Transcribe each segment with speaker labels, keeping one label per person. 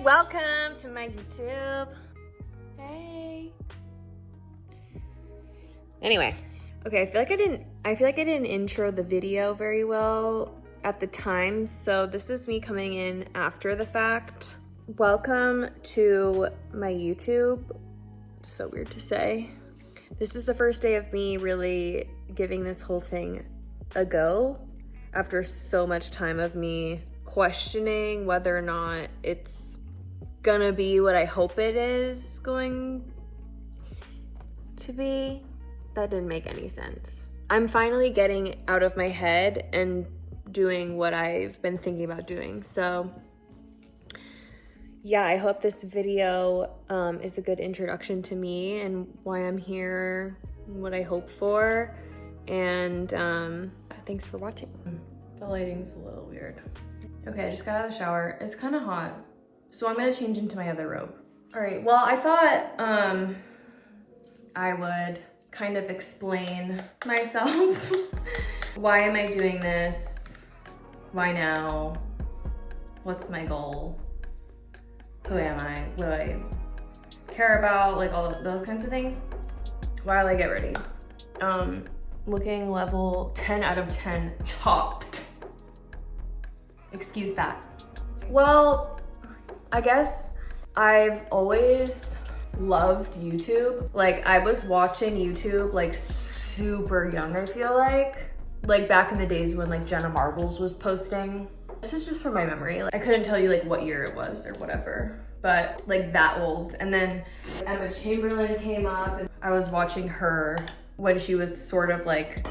Speaker 1: welcome to my YouTube. Hey. Anyway, okay, I feel like I didn't intro the video very well at the time, so this is me coming in after the fact. Welcome to my YouTube. So weird to say. This is the first day of me really giving this whole thing a go after so much time of me questioning whether or not it's gonna be what I hope it is going to be. That didn't make any sense. I'm finally getting out of my head and doing what I've been thinking about doing. So yeah, I hope this video is a good introduction to me and why I'm here, what I hope for, and thanks for watching. The lighting's a little weird. Okay, I just got out of the shower. It's kind of hot, so I'm gonna change into my other robe. All right, well, I thought I would kind of explain myself. Why am I doing this? Why now? What's my goal? Who am I? What do I care about? Like all of those kinds of things while I get ready. Looking level 10 out of 10 chopped. Excuse that. Well, I guess I've always loved YouTube. Like I was watching YouTube like super young, I feel like back in the days when like Jenna Marbles was posting. This is just from my memory. Like, I couldn't tell you like what year it was or whatever, but like that old. And then Emma Chamberlain came up and I was watching her when she was sort of like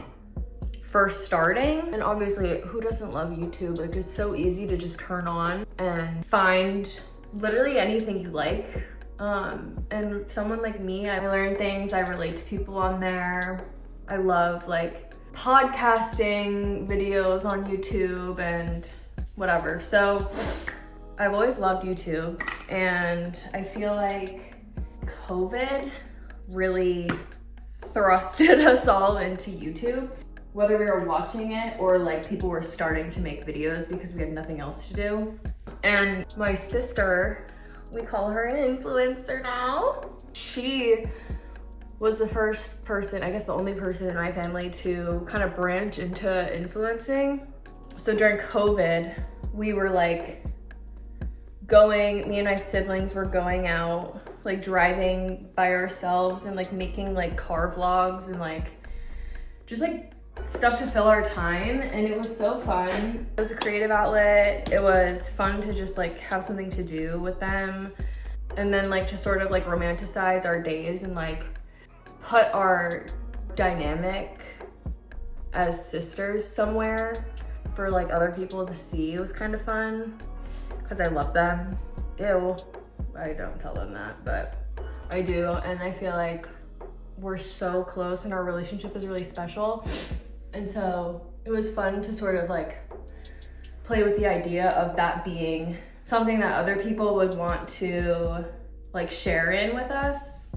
Speaker 1: first starting. And obviously, who doesn't love YouTube? Like it's so easy to just turn on and find literally anything you like. And someone like me, I learn things, I relate to people on there. I love like podcasting videos on YouTube and whatever. So I've always loved YouTube, and I feel like COVID really thrusted us all into YouTube. Whether we were watching it or like people were starting to make videos because we had nothing else to do. And my sister, we call her an influencer now. She was the first person, I guess the only person in my family to kind of branch into influencing. So during COVID, we were like me and my siblings were going out, like driving by ourselves and like making like car vlogs and like just like stuff to fill our time. And it was so fun. It was a creative outlet. It was fun to just like have something to do with them. And then like to sort of like romanticize our days and like put our dynamic as sisters somewhere for like other people to see. It was kind of fun because I love them. Ew, I don't tell them that, but I do. And I feel like we're so close and our relationship is really special. And so it was fun to sort of like play with the idea of that being something that other people would want to like share in with us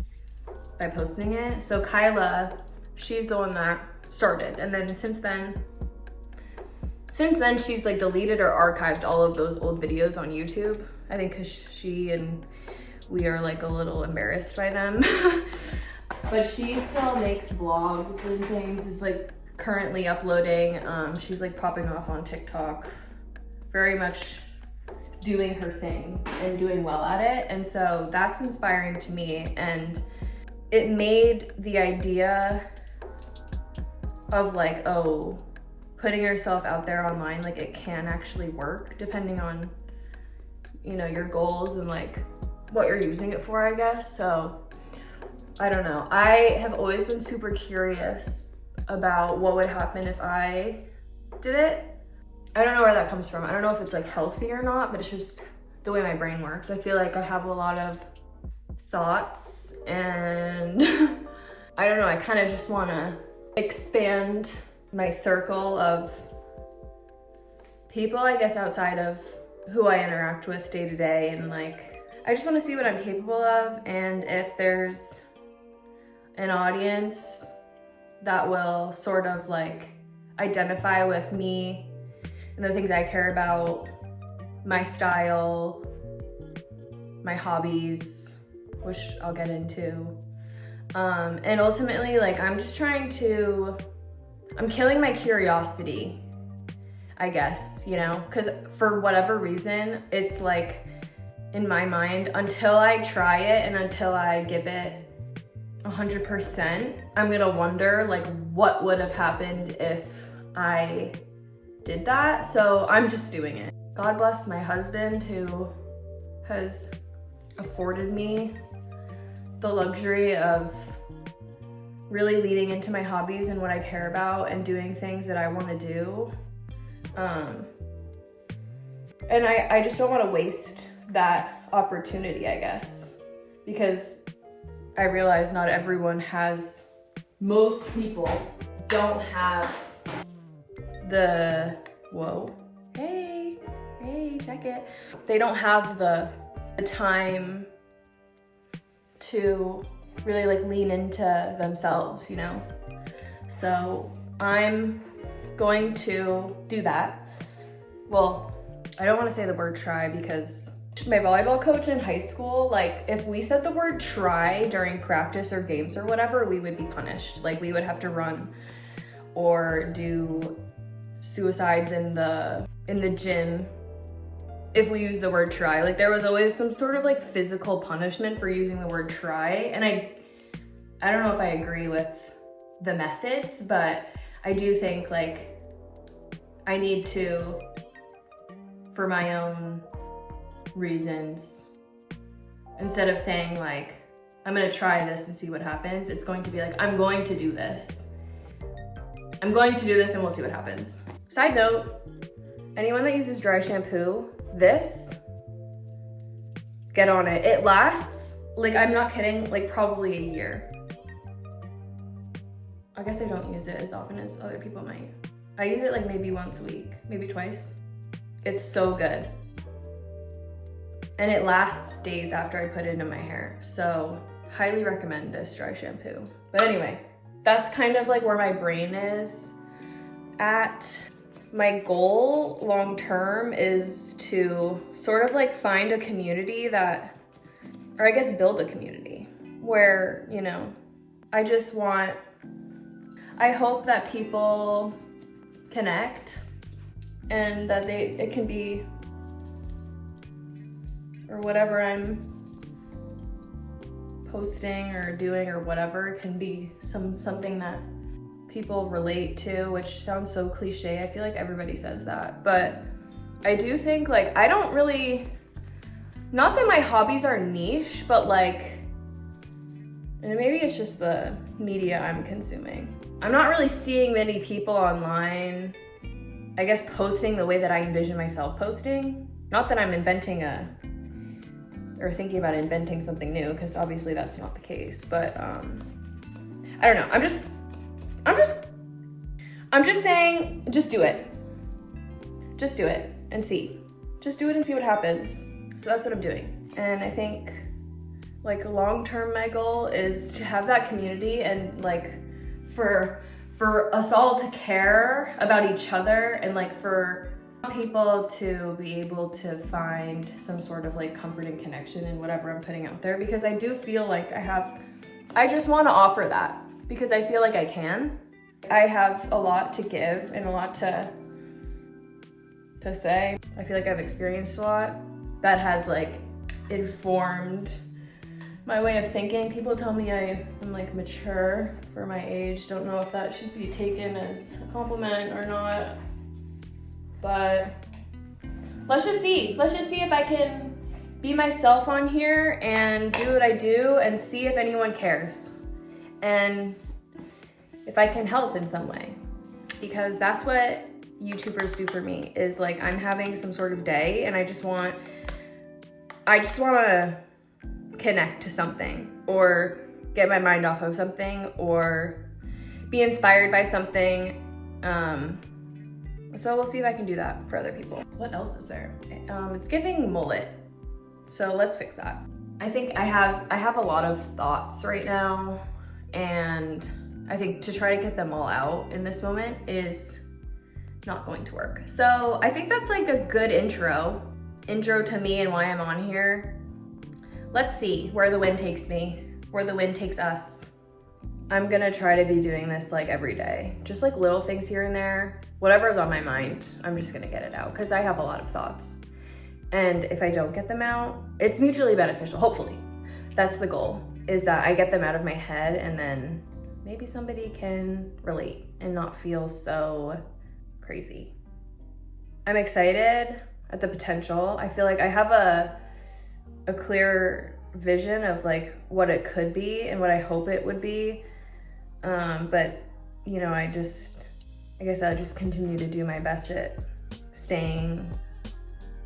Speaker 1: by posting it. So Kyla, she's the one that started. And then since then she's like deleted or archived all of those old videos on YouTube. I think because she and we are like a little embarrassed by them. But she still makes vlogs and things, is like currently uploading. She's like popping off on TikTok, very much doing her thing and doing well at it. And so that's inspiring to me. And it made the idea of like, oh, putting yourself out there online, like it can actually work depending on, you know, your goals and like what you're using it for, I guess. So I don't know. I have always been super curious about what would happen if I did it. I don't know where that comes from. I don't know if it's like healthy or not, but it's just the way my brain works. I feel like I have a lot of thoughts and I don't know, I kind of just want to expand my circle of people, I guess, outside of who I interact with day to day. And like, I just want to see what I'm capable of. And if there's an audience that will sort of like identify with me and the things I care about, my style, my hobbies, which I'll get into. And ultimately, like, I'm killing my curiosity, I guess, you know? Because for whatever reason, it's like, in my mind, until I try it and until I give it 100%, I'm gonna wonder like what would have happened if I did that. So I'm just doing it. God bless my husband who has afforded me the luxury of really leading into my hobbies and what I care about and doing things that I want to do. And I just don't want to waste that opportunity, I guess, because I realize not everyone has, most people don't have the, whoa, hey, check it. They don't have the time to really like lean into themselves, you know? So I'm going to do that. Well, I don't want to say the word try because my volleyball coach in high school, like if we said the word try during practice or games or whatever, we would be punished. Like we would have to run or do suicides in the gym if we used the word try. Like there was always some sort of like physical punishment for using the word try. And I don't know if I agree with the methods, but I do think like I need to, for my own reasons, instead of saying like, I'm gonna try this and see what happens, it's going to be like, I'm going to do this. I'm going to do this and we'll see what happens. Side note, anyone that uses dry shampoo, get on it. It lasts, like I'm not kidding, like probably a year. I guess I don't use it as often as other people might. I use it like maybe once a week, maybe twice. It's so good. And it lasts days after I put it in my hair. So highly recommend this dry shampoo. But anyway, that's kind of like where my brain is at. My goal long term is to sort of like find a community that, or I guess build a community where, you know, I hope that people connect and that it can be, or whatever I'm posting or doing or whatever can be something that people relate to, which sounds so cliche. I feel like everybody says that, but I do think like, I don't really, not that my hobbies are niche, but like, and maybe it's just the media I'm consuming. I'm not really seeing many people online, I guess, posting the way that I envision myself posting. Not that I'm thinking about inventing something new, because obviously that's not the case, but I don't know. I'm just saying, just do it. Just do it and see. Just do it and see what happens. So that's what I'm doing. And I think like long-term, my goal is to have that community and like for us all to care about each other and like for people to be able to find some sort of like comfort and connection in whatever I'm putting out there, because I do feel like I just want to offer that because I feel like I can. I have a lot to give and a lot to say. I feel like I've experienced a lot that has like informed my way of thinking. People tell me I am like mature for my age. Don't know if that should be taken as a compliment or not, but let's just see. Let's just see if I can be myself on here and do what I do and see if anyone cares and if I can help in some way, because that's what YouTubers do for me. Is like I'm having some sort of day and I just want to connect to something or get my mind off of something or be inspired by something. So we'll see if I can do that for other people. What else is there? It's giving mullet. So let's fix that. I think I have a lot of thoughts right now, and I think to try to get them all out in this moment is not going to work. So I think that's like a good intro to me and why I'm on here. let's see where the wind takes me, where the wind takes us. I'm gonna try to be doing this like every day. Just like little things here and there. Whatever's on my mind, I'm just gonna get it out because I have a lot of thoughts. And if I don't get them out, it's mutually beneficial, hopefully. That's the goal, is that I get them out of my head and then maybe somebody can relate and not feel so crazy. I'm excited at the potential. I feel like I have a clear vision of like what it could be and what I hope it would be. But you know, I guess I'll just continue to do my best at staying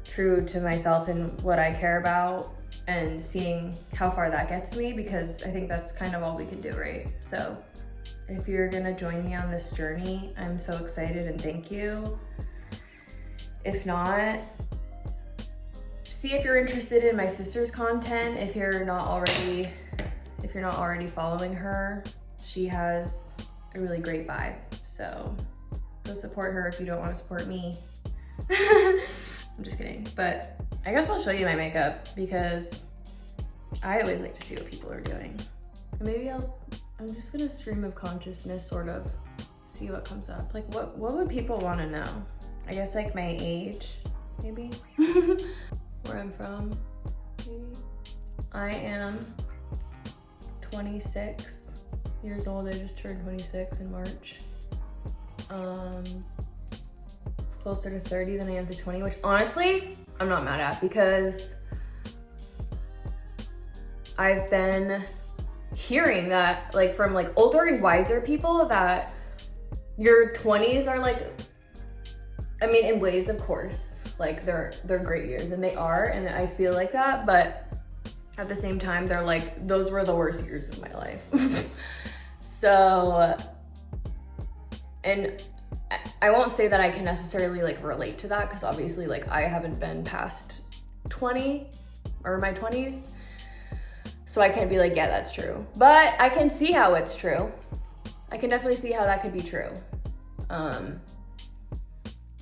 Speaker 1: true to myself and what I care about and seeing how far that gets me, because I think that's kind of all we can do, right? So if you're gonna join me on this journey, I'm so excited and thank you. If not, see if you're interested in my sister's content. If you're not already following her, she has a really great vibe. So go support her if you don't want to support me. I'm just kidding. But I guess I'll show you my makeup because I always like to see what people are doing. Maybe I'm just gonna stream of consciousness, sort of, see what comes up. Like what would people want to know? I guess like my age, maybe. Where I'm from, maybe. I am 26 years old. I just turned 26 in March. Closer to 30 than I am to 20, which honestly, I'm not mad at because I've been hearing that like from like older and wiser people that your 20s are like, I mean, in ways, of course, like they're great years, and they are, and I feel like that, but at the same time, they're like, those were the worst years of my life. So, and I won't say that I can necessarily like relate to that because obviously like I haven't been past 20 or my 20s. So I can't be like, yeah, that's true. But I can see how it's true. I can definitely see how that could be true.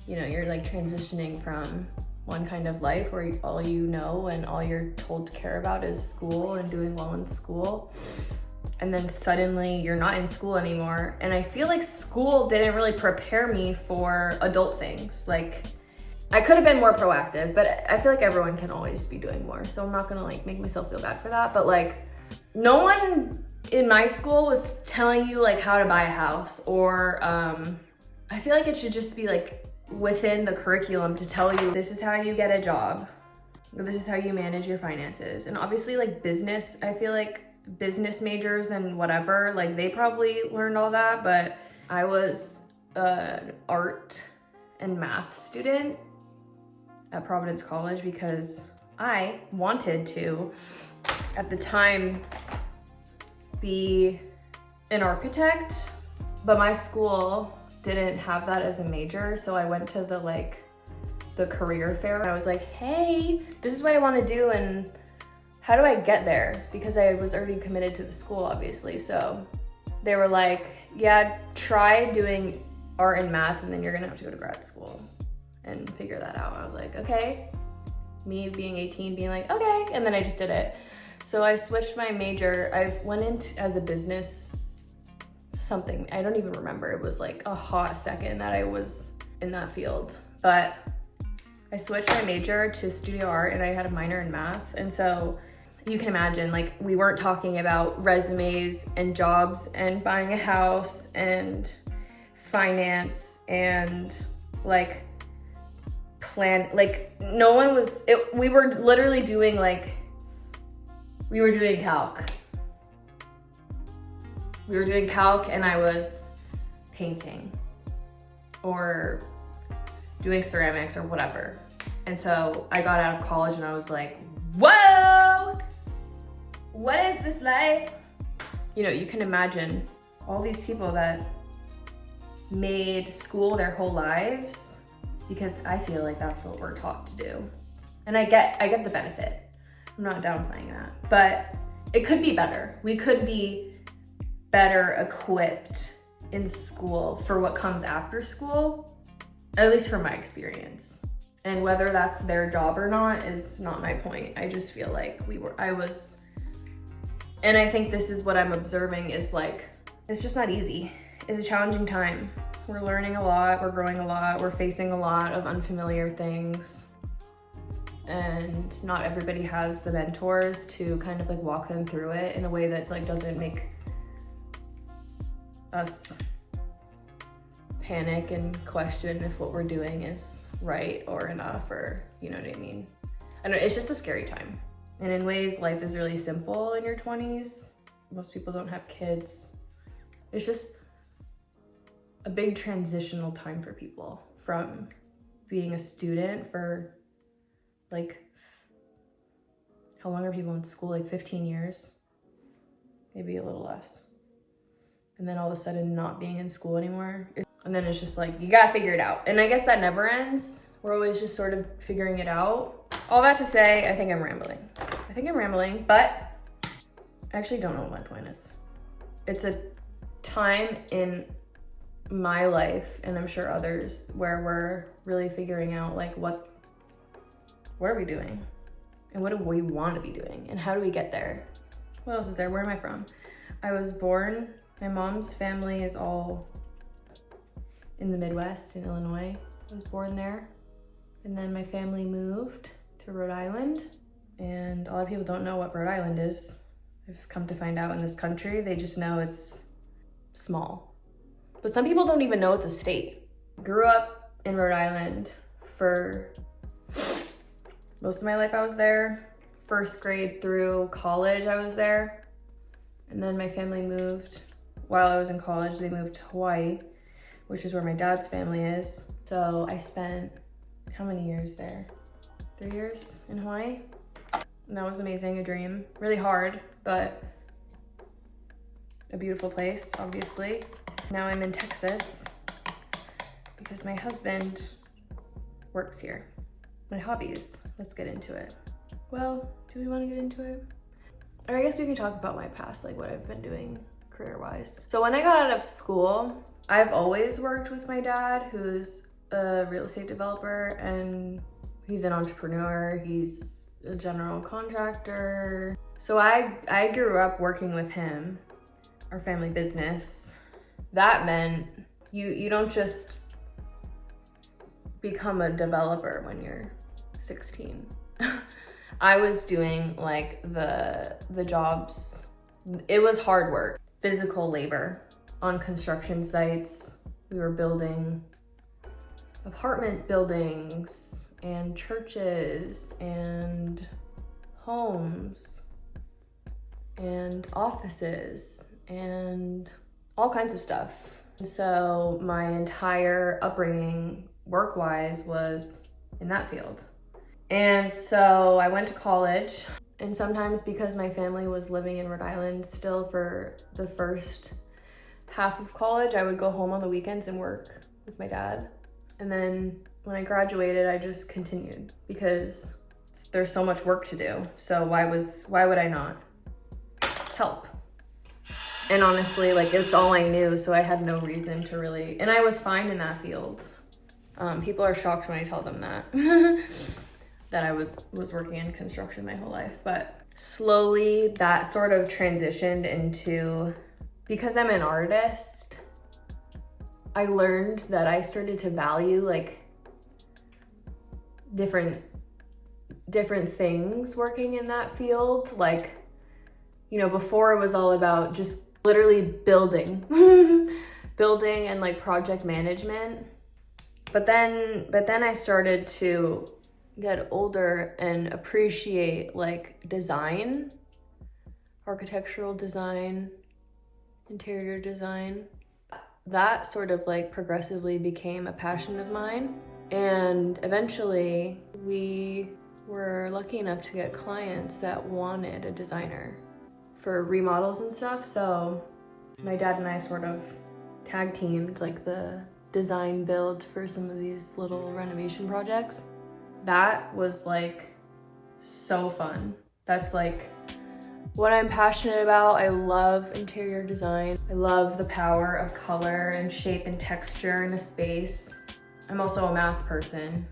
Speaker 1: You know, you're like transitioning from one kind of life where all you know and all you're told to care about is school and doing well in school. And then suddenly you're not in school anymore. And I feel like school didn't really prepare me for adult things. Like I could have been more proactive, but I feel like everyone can always be doing more. So I'm not gonna like make myself feel bad for that. But like no one in my school was telling you like how to buy a house, or I feel like it should just be like within the curriculum to tell you this is how you get a job. This is how you manage your finances. And obviously like business, I feel like business majors and whatever, like they probably learned all that, but I was an art and math student at Providence College because I wanted to, at the time, be an architect, but my school didn't have that as a major, so I went to the career fair and I was like, hey, this is what I want to do and how do I get there? Because I was already committed to the school, obviously. So they were like, yeah, try doing art and math and then you're gonna have to go to grad school and figure that out. I was like, okay. Me being 18, being like, okay, and then I just did it. So I switched my major. I went into as a business something, I don't even remember. It was like a hot second that I was in that field. But I switched my major to studio art and I had a minor in math. And so you can imagine, like, we weren't talking about resumes and jobs and buying a house and finance and like plan, like no one was, we were literally doing we were doing calc. We were doing calc and I was painting or doing ceramics or whatever. And so I got out of college and I was like, whoa, what is this life? You know, you can imagine all these people that made school their whole lives, because I feel like that's what we're taught to do. And I get the benefit. I'm not downplaying that, but it could be better. We could be better equipped in school for what comes after school, at least from my experience. And whether that's their job or not is not my point. I just feel like and I think this is what I'm observing is like, it's just not easy. It's a challenging time. We're learning a lot, we're growing a lot, we're facing a lot of unfamiliar things. And not everybody has the mentors to kind of like walk them through it in a way that like doesn't make us panic and question if what we're doing is right or enough, or you know what I mean? I don't know, it's just a scary time. And in ways, life is really simple in your 20s. Most people don't have kids. It's just a big transitional time for people from being a student for like, how long are people in school? Like 15 years, maybe a little less. And then all of a sudden not being in school anymore. And then it's just like, you gotta figure it out. And I guess that never ends. We're always just sort of figuring it out. All that to say, I think I'm rambling, but I actually don't know what my point is. It's a time in my life, and I'm sure others, where we're really figuring out like what are we doing? And what do we want to be doing? And how do we get there? What else is there? Where am I from? I was born, my mom's family is all in the Midwest, in Illinois. I was born there. And then my family moved to Rhode Island. And a lot of people don't know what Rhode Island is. I've come to find out in this country, they just know it's small. But some people don't even know it's a state. Grew up in Rhode Island for most of my life. I was there. First grade through college, I was there. And then my family moved. While I was in college, they moved to Hawaii, which is where my dad's family is. So I spent, how many years there? 3 years in Hawaii. And that was amazing, a dream. Really hard, but a beautiful place, obviously. Now I'm in Texas because my husband works here. My hobbies, let's get into it. Well, do we want to get into it? Or I guess we can talk about my past, like what I've been doing career-wise. So when I got out of school, I've always worked with my dad, who's a real estate developer, and he's an entrepreneur, he's a general contractor. So I grew up working with him, our family business. That meant you don't just become a developer when you're 16. I was doing like the jobs. It was hard work, physical labor on construction sites. We were building apartment buildings and churches and homes and offices and all kinds of stuff. And so my entire upbringing work-wise was in that field. And so I went to college, and sometimes because my family was living in Rhode Island still for the first half of college, I would go home on the weekends and work with my dad. And then when I graduated, I just continued because there's so much work to do. So why would I not help? And honestly, like it's all I knew, so I had no reason to really, and I was fine in that field. People are shocked when I tell them that, that I was working in construction my whole life. But slowly that sort of transitioned into, because I'm an artist, I learned that I started to value like different things working in that field. Like, you know, before it was all about just literally building and like project management. But then I started to get older and appreciate like design, architectural design, interior design. That sort of like progressively became a passion of mine. And eventually we were lucky enough to get clients that wanted a designer for remodels and stuff. So my dad and I sort of tag teamed like the design build for some of these little renovation projects. That was like so fun. That's like what I'm passionate about. I love interior design. I love the power of color and shape and texture in a space. I'm also a math person.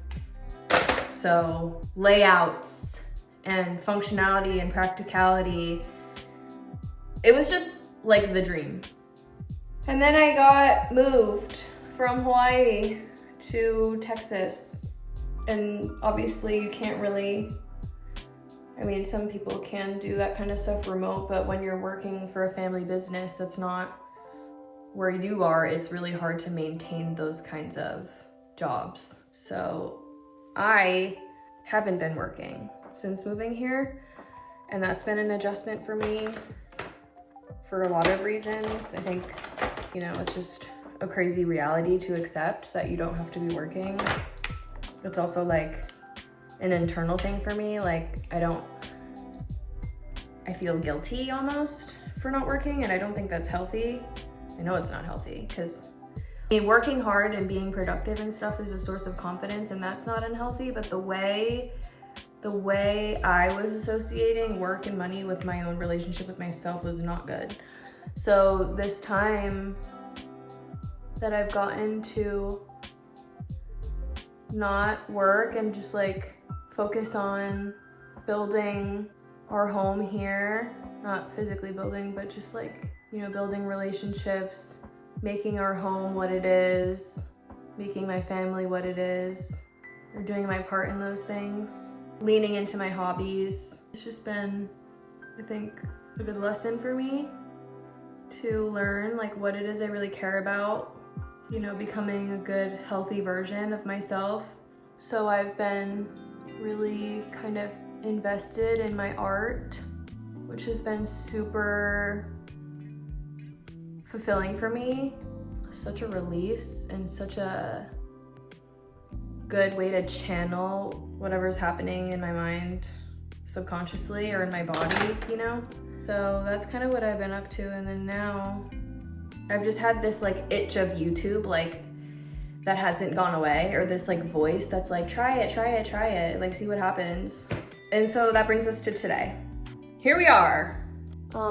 Speaker 1: So layouts and functionality and practicality, it was just like the dream. And then I got moved from Hawaii to Texas. And obviously you can't really, I mean, some people can do that kind of stuff remote, but when you're working for a family business that's not where you are, it's really hard to maintain those kinds of jobs. So I haven't been working since moving here, and that's been an adjustment for me for a lot of reasons. I think, you know, it's just a crazy reality to accept that you don't have to be working. It's also like an internal thing for me. Like I feel guilty almost for not working, and I don't think that's healthy. I know it's not healthy because working hard and being productive and stuff is a source of confidence, and that's not unhealthy, but the way I was associating work and money with my own relationship with myself was not good. So this time that I've gotten to not work and just like focus on building our home here, not physically building, but just like, you know, building relationships, making our home what it is, making my family what it is, or doing my part in those things, leaning into my hobbies. It's just been, I think, a good lesson for me to learn like what it is I really care about, you know, becoming a good, healthy version of myself. So I've been really kind of invested in my art, which has been super fulfilling for me. Such a release and such a good way to channel whatever's happening in my mind subconsciously or in my body, you know? So that's kind of what I've been up to. And then now I've just had this like itch of YouTube, like that hasn't gone away, or this like voice that's like, try it, like see what happens. And so that brings us to today. Here we are.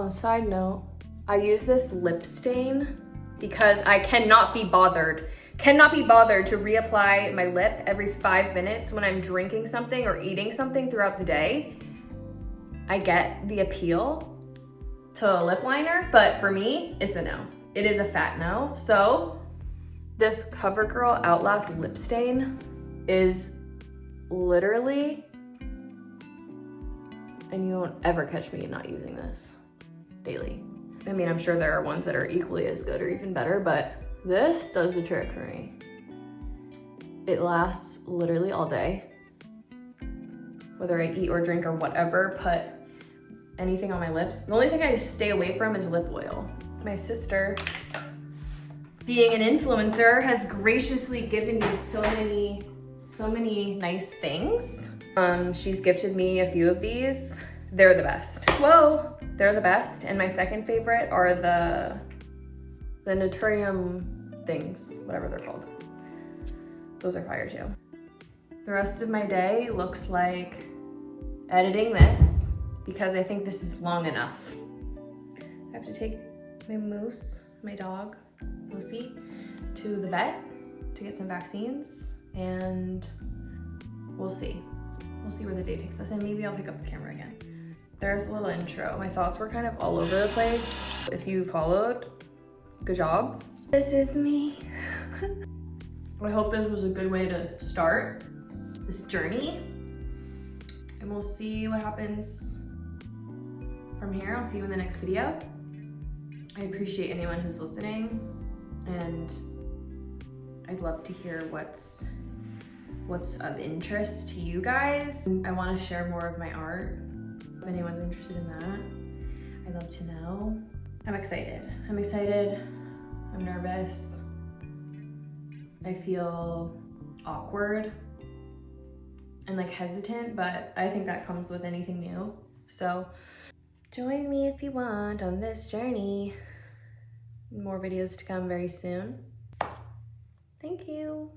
Speaker 1: Side note, I use this lip stain because I cannot be bothered to reapply my lip every 5 minutes when I'm drinking something or eating something throughout the day. I get the appeal to a lip liner, but for me, it's a no. It is a fat no. So this CoverGirl Outlast lip stain is literally, and you won't ever catch me not using this daily. I mean, I'm sure there are ones that are equally as good or even better, but this does the trick for me. It lasts literally all day. Whether I eat or drink or whatever, put anything on my lips. The only thing I stay away from is lip oil. My sister, being an influencer, has graciously given me so many nice things. She's gifted me a few of these. They're the best. Whoa, they're the best. And my second favorite are the Naturium things, whatever they're called. Those are fire too. The rest of my day looks like editing this because I think this is long enough. I have to take my Moose, my dog, Moosey, to the vet to get some vaccines, and we'll see. We'll see where the day takes us, and maybe I'll pick up the camera again. There's a little intro. My thoughts were kind of all over the place. If you followed, good job. This is me. I hope this was a good way to start this journey, and we'll see what happens from here. I'll see you in the next video. I appreciate anyone who's listening, and I'd love to hear what's of interest to you guys. I want to share more of my art. If anyone's interested in that, I'd love to know. I'm excited. I'm nervous. I feel awkward and like hesitant, but I think that comes with anything new. So join me if you want on this journey. More videos to come very soon. Thank you.